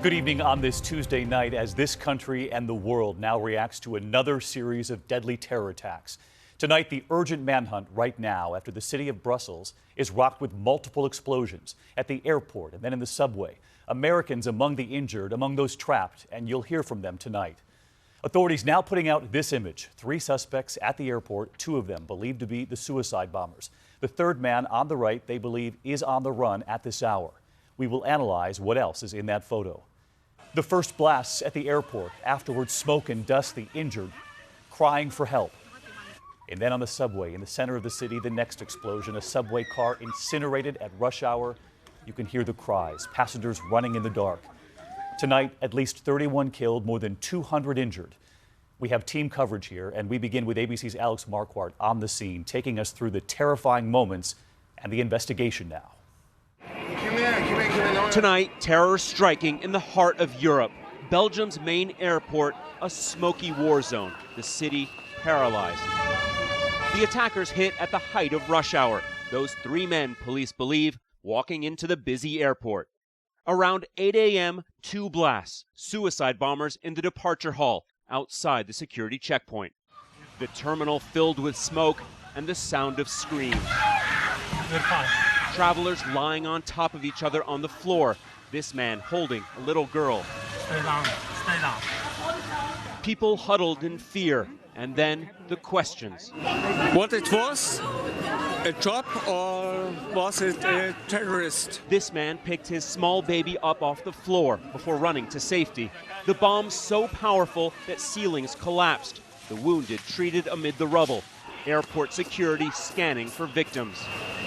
Good evening on this Tuesday night as this country and the world now reacts to another series of deadly terror attacks. Tonight, the urgent manhunt right now after the city of Brussels is rocked with multiple explosions at the airport and then in the subway. Americans among the injured, among those trapped, and you'll hear from them tonight. Authorities now putting out this image. 3 suspects at the airport, 2 of them believed to be the suicide bombers. The third man on the right, they believe, is on the run at this hour. We will analyze what else is in that photo. The first blasts at the airport, afterwards smoke and dust, the injured crying for help. And then on the subway in the center of the city, the next explosion, a subway car incinerated at rush hour. You can hear the cries, passengers running in the dark. Tonight, at least 31 killed, more than 200 injured. We have team coverage here, and we begin with ABC's Alex Marquardt on the scene, taking us through the terrifying moments and the investigation now. Tonight, terror striking in the heart of Europe. Belgium's main airport, a smoky war zone. The city paralyzed. The attackers hit at the height of rush hour. Those 3 men, police believe, walking into the busy airport. Around 8 a.m., 2 blasts, suicide bombers in the departure hall outside the security checkpoint. The terminal filled with smoke and the sound of screams. Travelers lying on top of each other on the floor. This man holding a little girl. Stay down, stay down. People huddled in fear. And then the questions. What it was? A job or was it a terrorist? This man picked his small baby up off the floor before running to safety. The bomb so powerful that ceilings collapsed. The wounded treated amid the rubble. Airport security scanning for victims.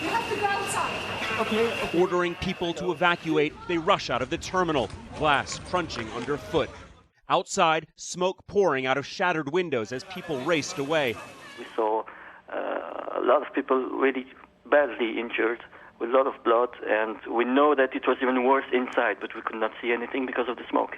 You have to go outside. Okay. Ordering people to evacuate, they rush out of the terminal, glass crunching underfoot. Outside, smoke pouring out of shattered windows as people raced away. We saw a lot of people really badly injured with a lot of blood, and we know that it was even worse inside, but we could not see anything because of the smoke.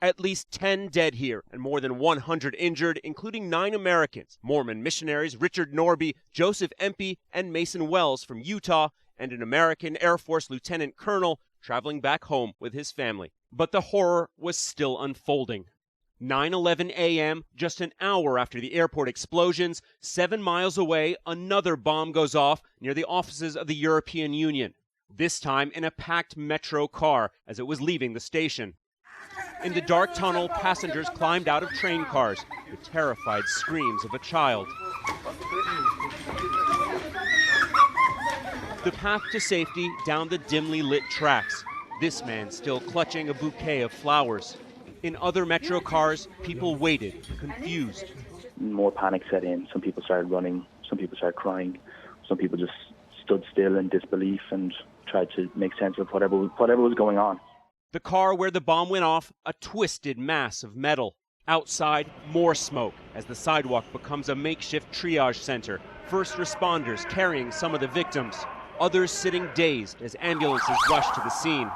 At least 10 dead here and more than 100 injured, including 9 Americans, Mormon missionaries Richard Norby, Joseph Empey, and Mason Wells from Utah, and an American Air Force lieutenant colonel traveling back home with his family. But the horror was still unfolding. 9:11 a.m., just an hour after the airport explosions, 7 miles away, another bomb goes off near the offices of the European Union, this time in a packed metro car as it was leaving the station. In the dark tunnel, passengers climbed out of train cars, the terrified screams of a child. The path to safety down the dimly lit tracks. This man still clutching a bouquet of flowers. In other metro cars, people waited, confused. More panic set in. Some people started running. Some people started crying. Some people just stood still in disbelief and tried to make sense of whatever was going on. The car where the bomb went off, a twisted mass of metal. Outside, more smoke as the sidewalk becomes a makeshift triage center. First responders carrying some of the victims. Others sitting dazed as ambulances rush to the scene.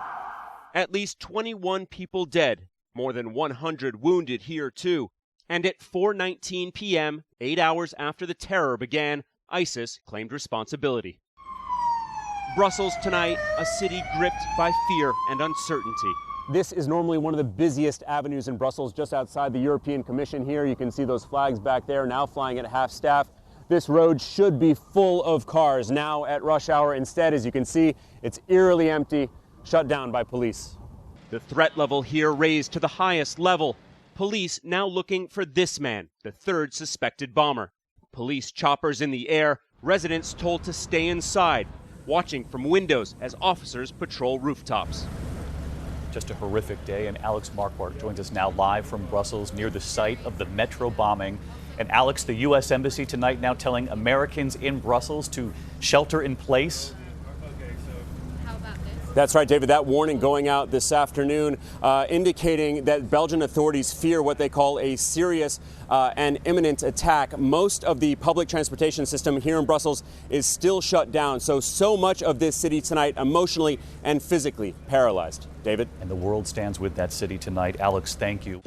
At least 21 people dead, more than 100 wounded here too. And at 4:19 p.m., 8 hours after the terror began, ISIS claimed responsibility. Brussels tonight, a city gripped by fear and uncertainty. This is normally one of the busiest avenues in Brussels, just outside the European Commission here. You can see those flags back there now flying at half staff. This road should be full of cars now at rush hour. Instead, as you can see, it's eerily empty, shut down by police. The threat level here raised to the highest level. Police now looking for this man, the 3rd suspected bomber. Police choppers in the air, residents told to stay inside, watching from windows as officers patrol rooftops. Just a horrific day, and Alex Marquardt joins us now live from Brussels near the site of the metro bombing. And Alex, the U.S. Embassy tonight now telling Americans in Brussels to shelter in place. That's right, David. That warning going out this afternoon indicating that Belgian authorities fear what they call a serious and imminent attack. Most of the public transportation system here in Brussels is still shut down. So much of this city tonight emotionally and physically paralyzed. David? And the world stands with that city tonight. Alex, thank you.